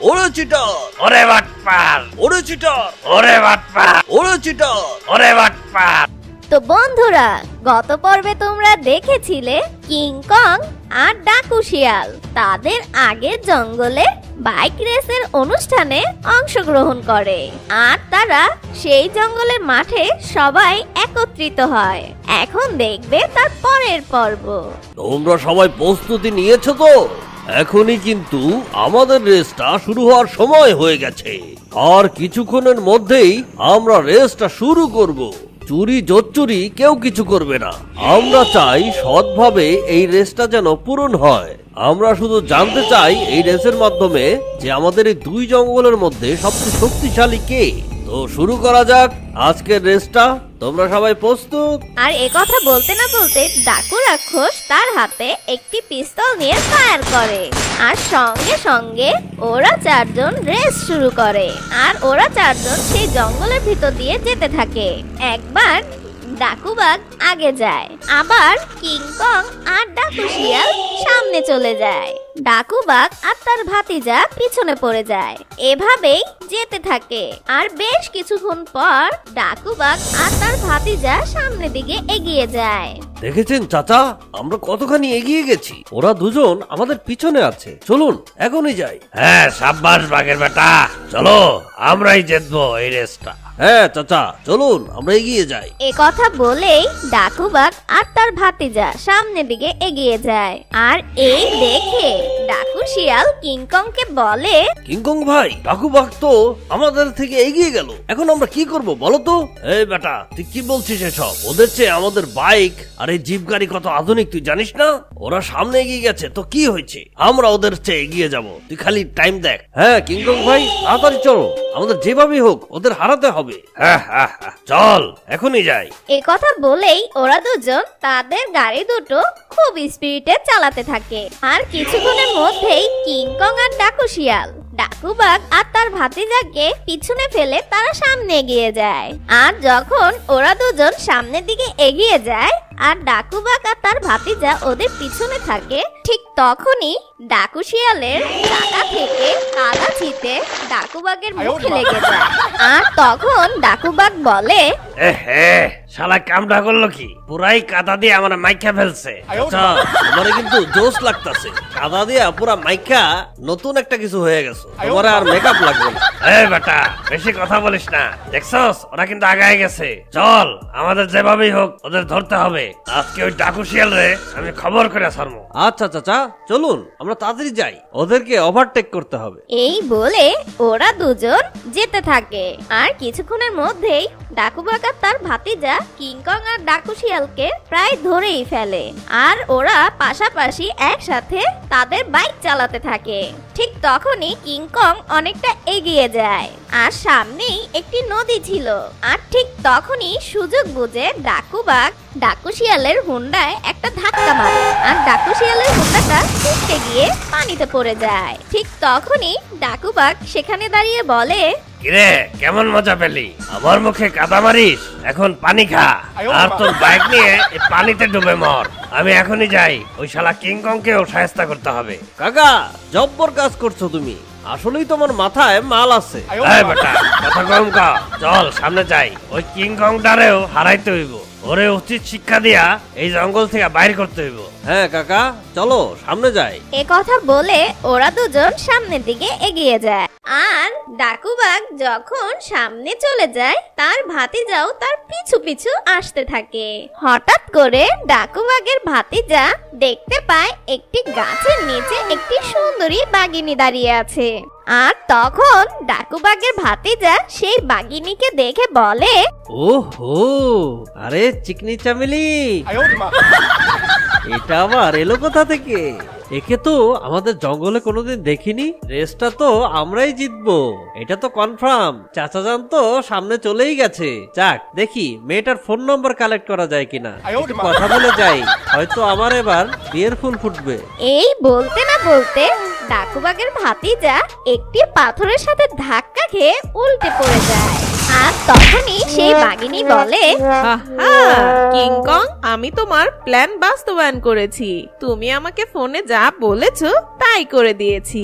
ওরে চিটার, ওরে বাটপার, ওরে চিটার, ওরে বাটপার, ওরে চিটার। ওরে বাটপার। তো বন্ধুরা, গত পর্বে তোমরা দেখেছিলে কিংকং আর ডাকু শিয়াল তাদের আগের জঙ্গলে বাইক রেসের অনুষ্ঠানে অংশগ্রহণ করে, আর তারা সেই জঙ্গলের মাঠে সবাই একত্রিত হয়। এখন দেখবে তার পরের পর্ব। তোমরা সবাই প্রস্তুতি নিয়েছো তো? এখনই কিন্তু আমাদের রেসটা শুরু হওয়ার সময় হয়ে গেছে, আর কিছুক্ষণের মধ্যেই আমরা রেসটা শুরু করব। চুরি জোচ্চুরি কেউ কিছু করবে না। আমরা চাই সৎভাবে এই রেসটা যেন পূরণ হয়। আমরা শুধু জানতে চাই এই রেসের মাধ্যমে যে আমাদের এই দুই জঙ্গলের মধ্যে সবচেয়ে শক্তিশালী কে। তো শুরু করা যাক আজকের রেসটা। তোমরা সবাই প্রস্তুত? আর একথা বলতে না বলতে ডাকু রাক্ষস তার হাতে একটি পিস্তল নিয়ে ফায়ার করে, আর সঙ্গে সঙ্গে ওরা চারজন রেস শুরু করে। আর ওরা চারজন সেই জঙ্গলের ভিতর দিয়ে যেতে থাকে। একবার ডাকুবাগ আগে যায়, আবার কিংকং আর ডাকু শিয়াল সামনে চলে যায়। ডাকুবাগ আর তার ভাতিজা পিছনে পড়ে যায়। এভাবেই যেতে থাকে, আর বেশ কিছুক্ষণ পর ডাকুবাগ আর তার ভাতিজা সামনের দিকে এগিয়ে যায়। দেখেছেন চাচা, আমরা কতখানি এগিয়ে গেছি। ওরা দুজন আমাদের পিছনে আছে। চলুন এখনই যাই। হ্যাঁ, সাব্বাস বাঘের বেটা, চলো আমরাই জিতবো এই রেসটা। হ্যাঁ চাচা, চলুন আমরা এগিয়ে যাই। এ কথা বলেই ডাকুবাগ আর তার ভাতিজা সামনের দিকে এগিয়ে যায়। আর এই দেখে ডাকু শিয়াল কিংকংকে বলে, কিংকং ভাই, ডাকুবাগ তো আমাদের থেকে এগিয়ে গেল। এখন আমরা কি করব বলো তো? এই বেটা, তুই কি বলছিস এসব? ওদের চেয়ে আমাদের বাইক আর এই জিপ গাড়ি কত আধুনিক তুই জানিস না? ওরা সামনে এগিয়ে গেছে তো কি হয়েছে, আমরা ওদের চেয়ে এগিয়ে যাব। তুই খালি টাইম দেখ। হ্যাঁ কিংকং ভাই, তাড়াতাড়ি চলো, আমাদের যেভাবেই হোক ওদের হারাতে হবে। হ্যাঁ হ্যাঁ হ্যাঁ, চল এখনই যাই। এ কথা বলেই ওরা দুজন তাদের গাড়ি দুটো খুব স্পিডে চালাতে থাকে। আর কিছুক্ষণের মধ্যেই কিংকং আর ডাকু শিয়াল ডাকুবাগ আর তার ভাতিজাকে পিছনে ফেলে তারা সামনে এগিয়ে যায়। আর যখন ওরা দুজন সামনের দিকে এগিয়ে যায় আর ডাকুবাগ আর তার ভাতিজা ওদের পিছনে থাকে, ঠিক তখনই ডাকু শিয়ালের চাকা থেকে কাদা ছিটে ডাকুবাগের মুখে লেগে যায়। আর তখন ডাকুবাগ বলে, এহে, শালা কামটা করলো কি? পুরাই কাদা দিয়ে আমার মাইকা ফেলছে। আচ্ছা, তোমারে কিন্তু জোশ লাগতাছে। কাদা দিয়া পুরা মাইকা নতুন একটা কিছু হয়ে গেছে। তোমার আর মেকআপ লাগবে না। এই বেটা, বেশি কথা বলিস না। দেখছস, ওরা কিন্তু আগায় গেছে। চল, আমাদের যেভাবেই হোক ওদের ধরতে হবে। আজকে ওই ডাকু শিয়াল রে আমি খবর করে ছাড়বো। আচ্ছা চাচা, চলুন আমরা তাড়াতাড়ি যাই, ওদেরকে ওভারটেক করতে হবে। এই বলে ওরা দুজন যেতে থাকে। আর কিছুক্ষণের মধ্যেই ডাকুবাগ আর তার ভাতিজা কিংকং আর ডাকু শিয়ালকে প্রায় ধরেই ফেলে। আর ওরা পাশাপাশি একসাথে তাদের বাইক চালাতে থাকে। ঠিক তখনই কিংকং অনেকটা এগিয়ে যায়, আর সামনেই একটি নদী ছিল। আর ঠিক তখনই সুযোগ বুঝে ডাকুবাগ ডাকু শিয়ালের হুন্ডায় একটা ধাক্কা মারে, আর ডাকু শিয়ালের হুন্ডাটা ছুটতে গিয়ে পানিতে পড়ে যায়। ঠিক তখনই ডাকুবাগ সেখানে দাঁড়িয়ে বলে, কিরে, কেমন মজা পেলি? আমার মুখে কাদা মারিস, এখন পানি খা, আর তোর বাইক নিয়ে এই পানিতে ডুবে মর। আমি এখনই যাই, ওই শালা কিংকংকেও সাহায্য করতে হবে। কাকা, জব্বর কাজ করছো তুমি। আসলেই তোমার মাথায় মাল আছে। এই বেটা, কথা কম কা। চল সামনে যাই, ওই কিংকংটারেও হারাইতে হইব। ওরে উচিত শিক্ষা দিয়া এই জঙ্গল থেকে বাইর করতে হইব। হ্যাঁ কাকা, চলো সামনে যাই। এ কথা বলে ওরা দুজন সামনের দিকে এগিয়ে যায়। আর ডাকুবাগ যখন সামনে চলে যায়, তার ভাতিজাও তার পিছু পিছু আসতে থাকে। হঠাৎ করে ডাকুবাগের ভাতিজা দেখতে পায় একটি গাছের নিচে একটি সুন্দরী বাঘিনী দাঁড়িয়ে আছে। আর তখন ডাকুবাগের ভাতিজা সেই বাঘিনীকে দেখে বলে, ওহো, আরে চিকনি চামেলি, এটা আবার এলো কোথা থেকে? একে তো আমাদের জঙ্গলে কোনোদিন দেখিনি। রেসটা তো আমরাই জিতবো, এটা তো কনফার্ম। চাচা জান তো সামনে চলেই গেছে। যাক, দেখি মেয়েটার ফোন নম্বর কালেক্ট করা যায় কিনা, একটু কথা বলে যাই, হয়তো আমার এবার বিয়ের ফুল ফুটবে। এই বলতে না বলতে ডাকুবাগের ভাতিজা একটি পাথরের সাথে ধাক্কা খেয়ে উল্টে পড়ে যায়। আর তখনই সেই বাঘিনী বলে, আহা কিংকং, আমি তোমার প্ল্যান বাস্তবায়ন করেছি। তুমি আমাকে ফোনে যা বলেছো তাই করে দিয়েছি।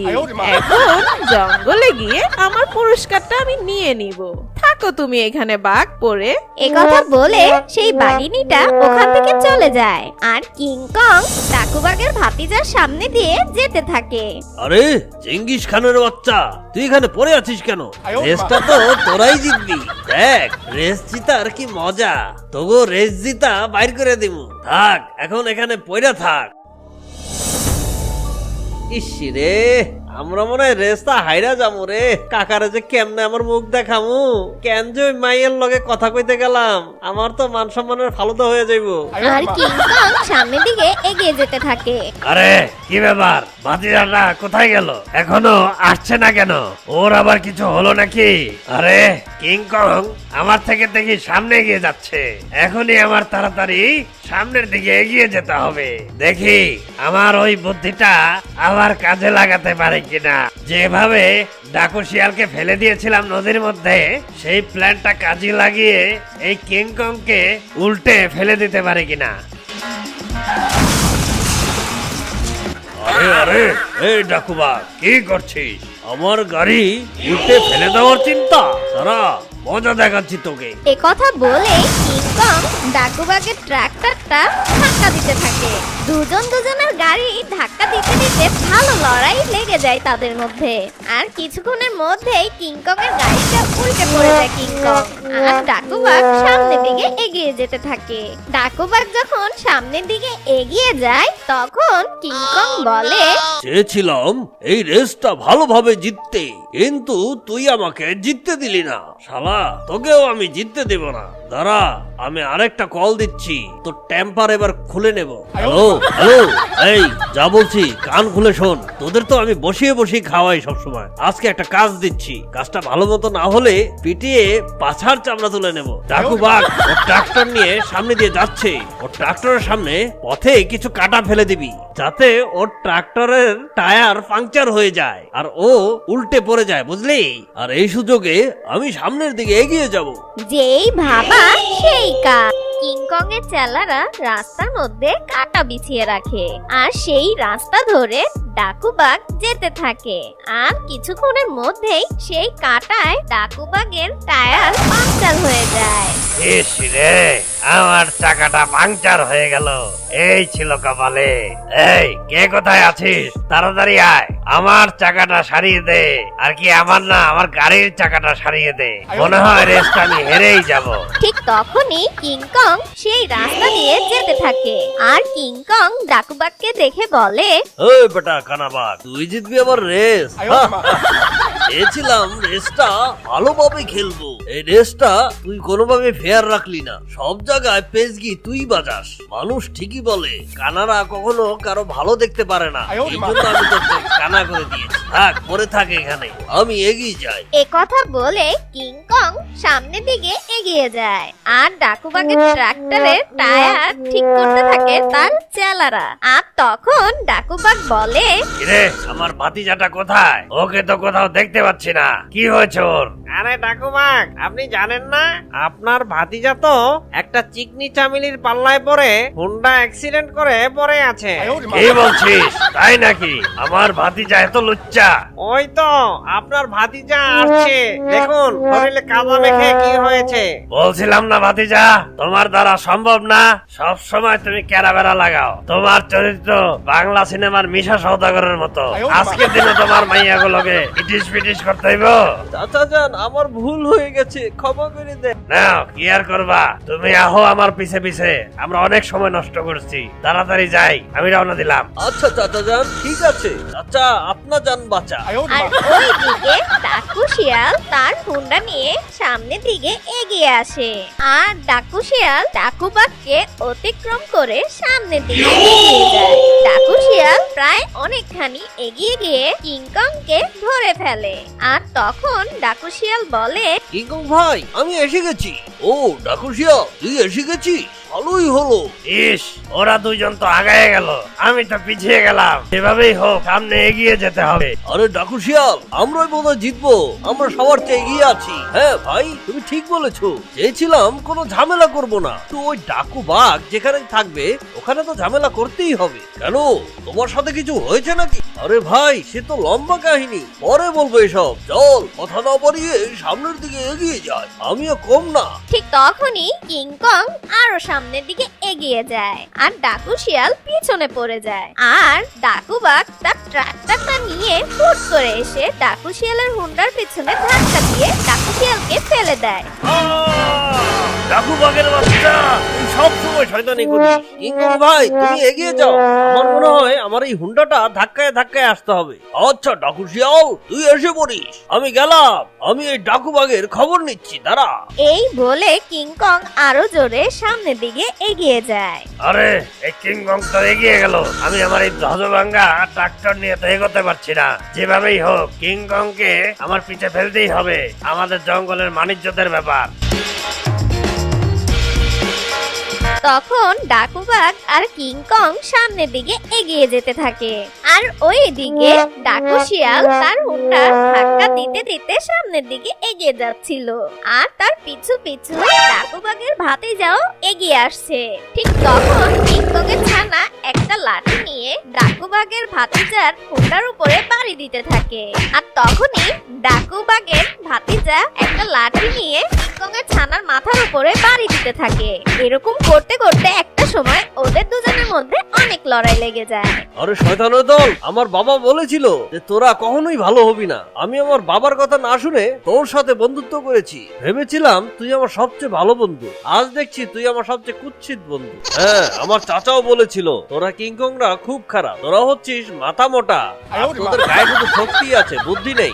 এখন জঙ্গলে গিয়ে আমার পুরস্কারটা আমি নিয়ে নিব। থাকো তুমি এখানে বাঘ পরে। একথা বলে সেই বাঘিনীটা ওখান থেকে চলে যায় আর কিংকং ডাকুবাগের ভাতিজার সামনে দিয়ে যেতে থাকে। আরে চেঙ্গিস খানের বাচ্চা, তুই এখানে পড়ে আছিস কেন? রেসটা তো তোরাই জিতবি। দেখ রেস জিতার কি মজা, তোগো রেস জিতা বাইর করে দিমু। থাক এখন এখানে পড়ে থাক। ইস রে, আমরা মনে হয় রেসটা হাইরা যাবো রে। কাকারে যে কেমনে আমার মুখ দেখামু, কেন যে ওই মাইয়ের লগে কথা কইতে গেলাম, আমার তো মান সম্মানের ফালুদা হয়ে যাইবো। আর কিংকং সামনের দিকে এগিয়ে যেতে থাকে। আরে কি ব্যাপার, ভাতিজাটা কোথায় গেল? এখনো আসছে না কেন? ওর আবার কিছু হলো নাকি? আরে কিংকং আমার থেকে দেখি সামনে এগিয়ে যাচ্ছে। এখনই আমার তাড়াতাড়ি সামনের দিকে এগিয়ে যেতে হবে। দেখি আমার ওই বুদ্ধিটা আবার কাজে লাগাতে পারে কিনা। যেভাবে ডাকু শিয়ালকে ফেলে দিয়েছিলাম নদীর মধ্যে, সেই প্ল্যানটা কাজে লাগিয়ে এই কিংকংকে উল্টে ফেলে দিতে পারে কিনা। আরে আরে এই ডাকুবা, কি করছিস? আমার গাড়ি উল্টে ফেলে দেওয়ার চিন্তা? দাঁড়া, মজা দেখাচ্ছি তোকে। একথা বলে কিংকং ডাকুবাগের ট্রাক্টরটা ধাক্কা দিতে থাকে। দুজনের গাড়ি ধাক্কা দিতে দিতে ভালো লড়াই লেগে যায় তাদের মধ্যে। আর কিছুক্ষণের মধ্যেই কিংকং এর গাড়িটা উল্টে পড়ে যায় কিংকং। আর ডাকুবাগ সামনের দিকে এগিয়ে যেতে থাকে। ডাকুবাগ যখন সামনের দিকে এগিয়ে যায় তখন কিংকং বলে, চেয়েছিলাম এই রেসটা ভালোভাবে জিততে, কিন্তু তুই আমাকে জিততে দিলি না শালা। তোকেও আমি জিততে দেব না। দাঁড়া, আমি আরেকটা কল দিচ্ছি, তোর টেম্পার এবার খুলে নেব। হ্যালো হ্যালো, এই যা বলছি কান খুলে শোন। তোদের তো আমি বসিয়ে বসিয়ে খাওয়াই সবসময়। আজকে একটা কাজ দিচ্ছি, কাজটা ভালো মতো না হলে পিটিয়ে পাছার চামড়া তুলে নেব। ডাকু বাঘ ওর ট্রাক্টর নিয়ে সামনে দিয়ে যাচ্ছে। ওর ট্রাক্টরের সামনে পথে কিছু কাটা ফেলে দিবি, যাতে ওর ট্রাক্টরের টায়ার পাংচার হয়ে যায় আর ও উল্টে পড়ে যায়, বুঝলি? আর এই সুযোগে আমি সামনের দিকে এগিয়ে যাব। যেই ভাবা সেই কাজ। কিংকং এর চেলারা রাস্তার মধ্যে কাটা বিছিয়ে রাখে আর সেই রাস্তা ধরে ডাকুবাগ যেতে থাকে। আর কিছুক্ষণের মধ্যেই সেই কাটায় ডাকুবাগের টায়ার পাংচার হয়ে যায়। ইস রে, আমার চাকাটা পাংচার হয়ে গেল। এই ছিল কপালে। এই কে কোথায় আছিস? তাড়াতাড়ি আয়, আমার চাকাটা সারিয়ে দে। আর কি আমার না, আমার গাড়ির চাকাটা সারিয়ে দে। মনে হয় রেসটা আমি হেরেই যাব। ঠিক তখনই কিংকং সেই রাস্তা দিয়ে যেতে থাকে আর কিংকং ডাকুবাগকে দেখে বলে, ওই বেটা কানাবাগ, তুই জিতবি আবার রেস? চেয়েছিলাম রেসটা ভালোভাবে খেলবো, এই রেসটা তুই কোনোভাবে ফেয়ার রাখলি না। সব জায়গায় পেজগি তুই বাজাস। মানুষ ঠিকই বলে কানারা কখনো কারো ভালো দেখতে পারে না, এই জন্য আমি তোকে কানা করে দিয়েছি। থাক, পরে থাক এখানে, আমি এগিয়ে যাই। একথা বলে কিংকং সামনের দিকে এগিয়ে যায় আর ডাকুবাগের ট্রাক্টরের টায়ার ঠিক করতে থাকে তার চেলারা। আর তখন ডাকুবাগ বলে, কিরে, আমার ভাতিজাটা কোথায়? ওকে তো কোথাও দেখতে পাচ্ছি না। কি হয়েছে ওর? আরে ডাকুবাগ, আপনি জানেন না আপনার ভাতিজা তো একটা চিকনি চামিলির পাল্লায় পড়ে হুন্ডা অ্যাক্সিডেন্ট করে পড়ে আছে। কি বলছিস? তাই নাকি? আমার ভাতিজা এত লুচ্চা? ওই তো আপনার ভাতিজা আসছে, দেখুন শরীরে কাদা মেখে কি হয়েছে। বলছিলাম না ভাতিজা, তোমার দ্বারা সম্ভব না। সব সময় তুমি ক্যারাবেরা লাগাও। তোমার চরিত্র বাংলা সিনেমার মিশা সওদাগরের মতো। আজকের দিনে তোমার মাইয়াগুলোকে ইটিস পিটিস করতে হইব। চাচা যান, আমার ভুল হয়ে গেছে, ক্ষমা করে দেন। নাও, কি আর করবা? তুমি আহো আমার পিছে পিছে। আমরা অনেক সময় নষ্ট করছি। তাড়াতাড়ি যাই, আমি রওনা দিলাম। আচ্ছা চাচা যান, ঠিক আছে। চাচা, আপনা যান বাঁচা। আর ওইদিকে ডাকু শিয়াল তার হুন্ডা নিয়ে সামনের দিকে এগিয়ে আসে আর ডাকু শিয়াল ডাকুবাগকে অতিক্রম করে সামনের দিকে এগিয়ে যায়। ডাকু শিয়াল প্রায় অনেকখানি এগিয়ে গিয়ে কিংকংকে ধরে ফেলে আর তখন ডাকু শিয়াল বলে, কিংকং ভাই, আমি এসে গেছি। ও ডাকুশিয়া, তুই এসে গেছিস? ভালোই হলো। ইস, ওরা দুইজন তো আগায় গেল, আমি তো পিছিয়ে গেলাম। যেভাবেই হোক সামনে এগিয়ে যেতে হবে। আরে ডাকু শিয়াল, আমরাই বোধহয় জিতবো, আমরা সবার চেয়ে এগিয়ে আছি। হ্যাঁ ভাই, তুমি ঠিক বলেছো, চেয়েছিলাম কোনো ঝামেলা করব না, তো ওই ডাকু বাঘ যেখানে থাকবে ওখানে তো ঝামেলা করতেই হবে। কেন, তোমার সাথে কিছু হয়েছে নাকি? আরে ভাই, সে তো লম্বা কাহিনী, পরে বলবো এসব। চল, কথা না বাড়িয়ে সামনের দিকে এগিয়ে যায়, আমিও কম না। ঠিক তখনই কিংকং আরো সামনের দিকে এগিয়ে যায় আর ডাকু শিয়াল পিছনে পড়ে যায়। আর ডাকু বাঘ তার ট্রাক্টরটা নিয়ে ফুট করে এসে ডাকু শিয়ালের হুন্ডার পিছনে ধাক্কা দিয়ে ডাকু শিয়ালকে ফেলে দেয়। ডাকু বাঘের বাচ্চা, তুই সবসময় শয়তানি করিস। কিংকং ভাই, তুমি এগিয়ে যাও, আমার মনে হয় আমার এই হুন্ডাটা ধাক্কায় ধাক্কায় আসতে হবে। আচ্ছা ডাকু শিয়াল, তুই এসে পড়িস, আমি গেলাম, আমি এই ডাকু বাঘের খবর নিচ্ছি, দাঁড়া। এই বলে কিংকং আরো জোরে সামনের দিকে এগিয়ে যায়। আরে, এই কিংকং তো এগিয়ে গেল, আমি আমার এই ধ্বজভাঙ্গা ট্রাক্টর নিয়ে তো এগোতে পারছি না। যেভাবেই হোক কিংকংকে আমার পিছে ফেলতেই হবে, আমাদের জঙ্গলের মানিজ্যদের ব্যাপার। তখন ডাকু বাঘ আর কিংকং সামনের দিকে এগিয়ে যেতে থাকে আর ওই দিকে ডাকু শিয়াল তার হুন্ডা ধাক্কা দিতে দিতে সামনের দিকে এগিয়ে যাচ্ছিল আর তার পিছু পিছু ডাকু বাঘের ভাতিজাও এগিয়ে আসছে। ঠিক তখন কিংকং এর ছানা একটা লাঠি নিয়ে ডাকু বাঘের ভাতিজার হুন্ডার উপরে বাড়ি দিতে থাকে আর তখনই ডাকু বাঘের ভাতিজা একটা লাঠি নিয়ে কিংকং এর ছানার মাথার উপরে বাড়ি দিতে থাকে। এরকম করতে করতে একটা সময় ওদের দুজনের মধ্যে অনেক লড়াই লেগে যায়। আরে শয়তানের দল, আমার বাবা বলেছিল যে তোরা কখনোই ভালো হবি না। আমি আমার বাবার কথা না শুনে তোর সাথে বন্ধুত্ব করেছি, ভেবেছিলাম তুই আমার সবচেয়ে ভালো বন্ধু, আজ দেখছি তুই আমার সবচেয়ে কুৎসিত বন্ধু। হ্যাঁ, আমার চাচাও বলেছিল তোরা কিংকংরা খুব খারাপ, তোরা হচ্ছিস মাথা মোটা, আর তোদের গায়ে শুধু শক্তি আছে, বুদ্ধি নেই।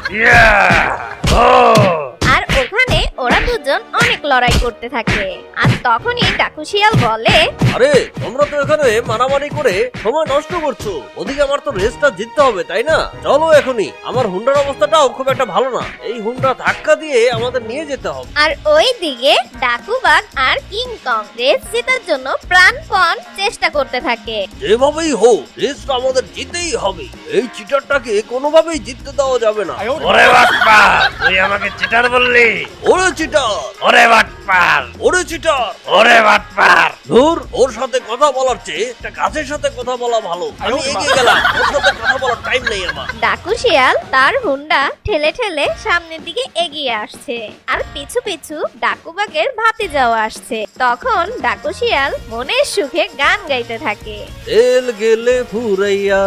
আর ওখানে ওরা দুজন অনেক লড়াই করতে থাকে আর তখনই ডাকু শিয়াল বলে, আরে তোমরা তো এখানে মারামারি করে সময় নষ্ট করছো, ওদিকে আমার তো রেসটা জিততে হবে, তাই না? চলো এখনই, আমার হুন্ডার অবস্থাটাও খুব একটা ভালো না, এই হুন্ডা ধাক্কা দিয়ে আমাদের নিয়ে যেতে হবে। আর ওই দিকে ডাকু বাঘ আর কিংকং রেস জেতার জন্য প্রাণপণ চেষ্টা করতে থাকে। যেভাবেই হোক রেসটা আমাদের জিততেই হবে, এই চিটারটাকে কোনোভাবেই জিততে দেওয়া যাবে না। ওরে বাটপার, তুই আমাকে চিটার বললি? ওরে চিটার, ওরে বাটপার, ওরে চিটার, ওরে বাটপার। ধুর, ওর সাথে কথা বলার চেয়ে একটা গাছের সাথে কথা বলা ভালো। আমি এগিয়ে গেলাম, ওর সাথে কথা বলার টাইম নেই আমার। ডাকু শিয়াল তার হুন্ডা ঠেলে ঠেলে সামনের দিকে এগিয়ে আসছে আর পিছু পিছু ডাকু বাঘের ভাতিজাও আসছে। তখন ডাকু শিয়াল মনের সুখে গান গাইতে থাকে। তেল গেলে ফুরাইয়া,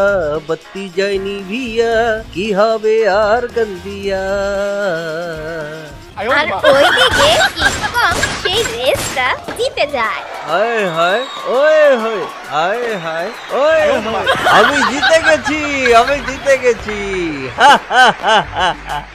বাতি যায়নি ভিয়া, কি হবে আর গন্দিয়া। আর ওইদিকে কিংকং সেই রেসটা জিতে যায়। হায় হায়, ওয়ে হয়, হায় হায়, ওয়ে হয়, আমি জিতে গেছি, আমি জিতে গেছি।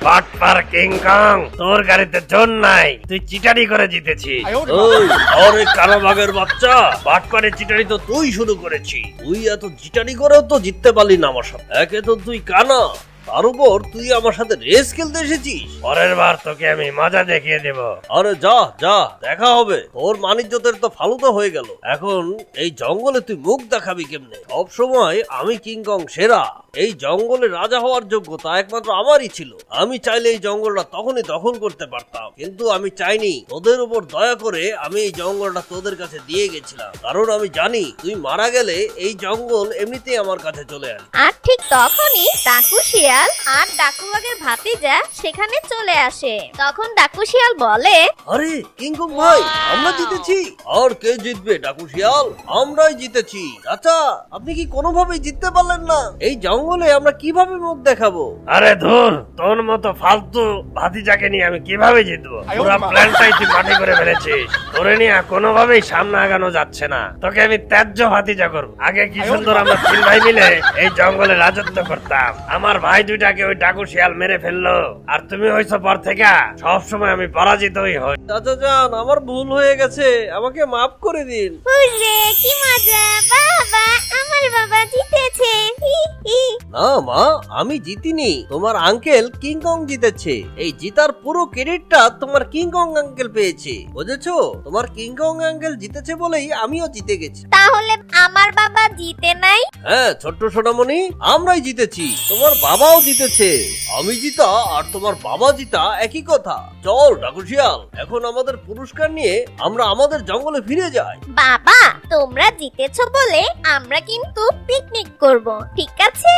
বাটপার কিংকং, তোর গাড়িতে জোর নাই, তুই চিটারি করে জিতেছিস। ওই, আরে কালো বাঘের বাচ্চা, বাটপারে চিটারি তো তুই শুরু করেছি। তুই এত চিটারি করেও তো জিততে পারলি না আমার সাথে। একে তো তুই কানা, তার উপর তুই আমার সাথে রেস খেলতে এসেছিস। পরের বার তোকে আমি মজা দেখিয়ে দেব। আরে যা যা, দেখা হবে। তোর মানিজ্যতের তো ফালুদা হয়ে গেল, এখন এই জঙ্গলে তুই মুখ দেখাবি কেমনে? সব সময় আমি কিংকং সেরা, এই জঙ্গলে রাজা হওয়ার যোগ্যতা একমাত্র আমারই ছিল। আমি চাইলে এই জঙ্গলটা তখনই দখল করতে পারতাম, কিন্তু আমি চাইনি। তোদের উপর দয়া করে আমি এই জঙ্গলটা তোদের কাছে দিয়ে গেছিলাম, কারণ আমি জানি তুই মারা গেলে এই জঙ্গল এমনিতেই আমার কাছে চলে আসবে। আর ঠিক তখনই ডাকু শিয়াল আর ডাকু বাঘের ভাতিজা সেখানে চলে আসে। তখন ডাকু শিয়াল বলে, আরে কিংকং ভাই, আমরা জিতেছি। আর কে জিতবে ডাকু শিয়াল? আমরাই জিতেছি। চাচা, আপনি কি কোনোভাবেই জিততে পারলেন না? এই জঙ্গলে আমরা কিভাবে মুখ দেখাবো? আরে ধুর, তোর মতো ফালতু ভাতিজাকে নিয়ে আমি কিভাবে জিতবো? পুরো প্ল্যানটাই তুই মাটি করে ফেলেছিস। তোরে নিয়ে কোনোভাবেই সামনে আগানো যাচ্ছে না। তোকে আমি ত্যায্য ভাতিজা করবো। আগে কি সুন্দর আমরা তিন ভাই মিলে এই জঙ্গলে রাজত্ব করতাম। আমার ভাই দুইটাকে ওই ডাকু শিয়াল মেরে ফেললো, আর তুমি হইছো পর থেকে সবসময় আমি পরাজিতই হই। চাচা যান, আমার ভুল হয়ে গেছে, আমাকে মাফ করে দিন। হুররে, কি মজা! বাবা, আমার বাবা জিতেছে। হি হি। না মা, আমি জিতিনি, তোমার আঙ্কেল কিংকং জিতেছে। এই জিতার পুরো ক্রেডিটটা তোমার কিংকং আঙ্কেল পেয়েছে, বুঝেছো? তোমার কিংকং আঙ্কেল জিতেছে বলেই আমিও জিতে গেছি। তাহলে আমার বাবা জিতে নাই? হ্যাঁ ছোট্ট সোনামণি, আমরাই জিতেছি, তোমার বাবাও জিতেছে। আমি জিতা আর তোমার বাবা জিতা একই কথা। চল ডাকু শিয়াল, এখন আমাদের পুরস্কার নিয়ে আমরা আমাদের জঙ্গলে ফিরে যাই। বাবা, তোমরা জিতেছো বলে আমরা কিন্তু পিকনিক করব, ঠিক আছে?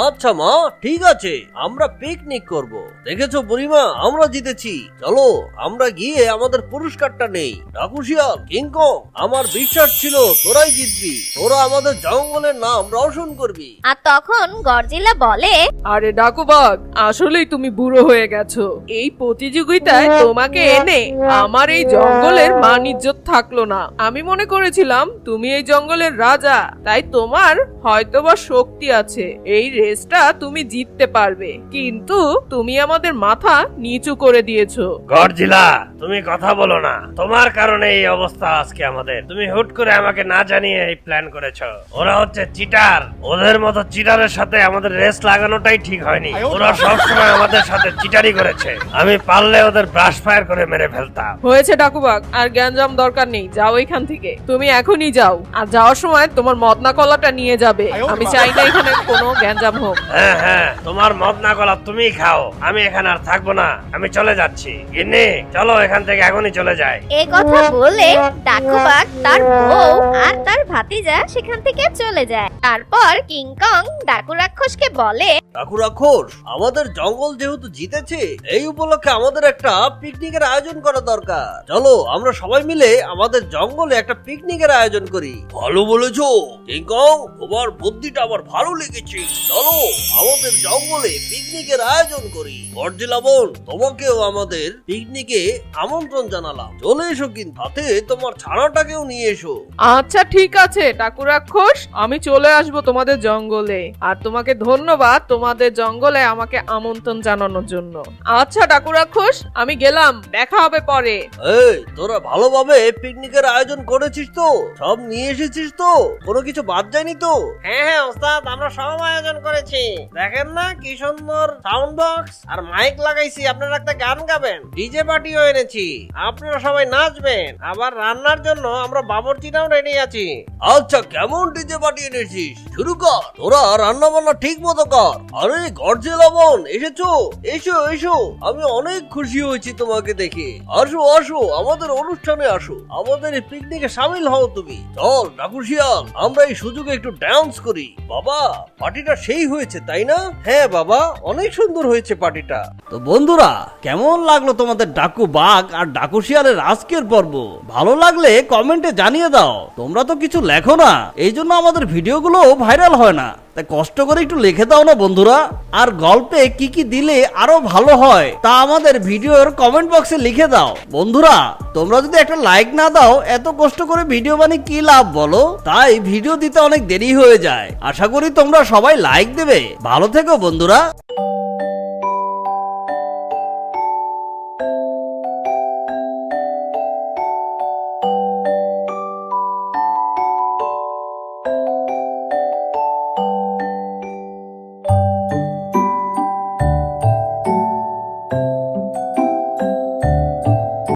আচ্ছা মা, ঠিক আছে, আমরা পিকনিক করব। দেখেছো বুড়িমা, আমরা জিতেছি। চলো আমরা গিয়ে আমাদের পুরস্কারটা নেই। ডাকু শিয়াল, কিংকং, আমার বিশ্বাস ছিল তোরাই জিতবি, তোরা আমাদের জঙ্গলের নাম রোশন করবি। আর তখন গরজিলা বলে, আরে ডাকুবাগ, আসলেই তুমি বুড়ো হয়ে গেছো। এই প্রতিযোগিতায় তোমাকে এনে আমার এই জঙ্গলের মান ইজ্জত থাকলো না। আমি মনে করেছিলাম তুমি এই জঙ্গলের রাজা, তাই তোমার হয়তোবা শক্তি আছে, এই রেসটা তুমি জিততে পারবে, কিন্তু তুমি আমাদের মাথা নিচু করে দিয়েছো। গডজিলা, তুমি কথা বলো না, তোমার কারণে এই অবস্থা আজকে আমাদের। তুমি হুট করে আমাকে না জানিয়ে এই প্ল্যান করেছো। ওরা হচ্ছে চিটার, ওদের মতো চিটারের সাথে আমাদের রেস লাগানোটাই ঠিক হয়নি। ওরা সবসময় আমাদের সাথে চিটারি করেছে, আমি পারলে ওদের ব্রাশ ফায়ার করে মেরে ফেলতাম। হয়েছে ডাকুবাগ, আর জ্ঞানজাম দরকার নেই, যাও এখান থেকে। তুমি এখনই যাও, আর যাওয়ার সময় তোমার মদনা কলাটা নিয়ে যাবে। আমি চাই না এখানে কোনো জ্ঞানজাম হোক। হ্যাঁ হ্যাঁ, তোমার মদ না গলা তুমিই খাও, আমি এখানে আর থাকবো না, আমি চলে যাচ্ছি। গিন্নি, চলো এখান থেকে এখনই চলে যাই। এই কথা বলে ডাকুবাগ তার বউ আর তার ভাতিজা সেখান থেকে চলে যায়। তারপর কিংকং ডাকু রাক্ষসকে বলে, ডাকু রাক্ষস, আমাদের জঙ্গল যেহেতু জিতেছে, এই উপলক্ষে আমাদের একটা পিকনিকের আয়োজন করা দরকার। চলো আমরা সবাই মিলে আমাদের জঙ্গলে একটা পিকনিকের আয়োজন করি। ভালো বলেছো কিংকং, তোমার বুদ্ধিটা আমার ভালো লেগেছে। চলো আমাদের জঙ্গলে পিকনিকের আয়োজন করি। গডজিলা বোন, তোমাকেও আমাদের পিকনিকে আমন্ত্রণ জানালাম, চলে এসো, কিন্তু সাথে তোমার ছানাটাকেও নিয়ে এসো। আচ্ছা ঠিক আছে ডাকু রাক্ষস, আমি চলে আসবো তোমাদের জঙ্গলে। আর তোমাকে ধন্যবাদ তোমাদের জঙ্গলে আমাকে আমন্ত্রণ জানানোর জন্য। আচ্ছা ডাকু রাক্ষস, আমি গেলাম, দেখা হবে পরে। এই, তোরা ভালোভাবে পিকনিকের আয়োজন করেছিস তো? সব নিয়ে এসেছিস তো? কোনো কিছু বাদ যায়নি তো? হ্যাঁ হ্যাঁ ওস্তাদ, আমরা সব আয়োজন করেছি। দেখেন না কি সুন্দর সাউন্ড বক্স আর মাইক লাগাইছি, আপনারা একটা গান গাবেন, ডিজে পার্টিও এনেছি, আপনারা সবাই নাচবেন। আবার রান্নার জন্য আমরা বাবুর্চিটাও রেডি আছি। আচ্ছা, কেমন ডিজে পাঠিয়ে এনেছিস? শুরু কর, তোরা রান্না বান্না ঠিক মতো কর। আরে গডজিলা বোন, এসেছো? এসো এসো, আমি অনেক খুশি হয়েছি তোমাকে দেখে। আসো আসো, আমাদের অনুষ্ঠানে আসো, আমাদের এই পিকনিকে সামিল হও তুমি। চল ডাকু শিয়াল, আমরা এই সুযোগে একটু ডান্স করি। বাবা, পার্টিটা সেই হয়েছে তাই না? হ্যাঁ বাবা, অনেক সুন্দর হয়েছে পার্টিটা। তো বন্ধুরা, কেমন লাগলো তোমাদের ডাকু বাঘ আর ডাকু শিয়ালের আজকের পর্ব? ভালো লাগলে কমেন্টে জানিয়ে দাও। তোমরা তো কিছু লেখো না, এই জন্য আমাদের ভিডিওগুলো ভাইরাল হয় না। তাই কষ্ট করে একটু লিখে দাও না বন্ধুরা। আর গল্পে কি কি দিলে আরো ভালো হয় তা আমাদের ভিডিওর কমেন্ট বক্সে লিখে দাও। বন্ধুরা, তোমরা যদি একটা লাইক না দাও, এত কষ্ট করে ভিডিও বানিয়ে কি লাভ বলো? তাই ভিডিও দিতে অনেক দেরি হয়ে যায়। আশা করি তোমরা সবাই লাইক দেবে। ভালো থেকো বন্ধুরা।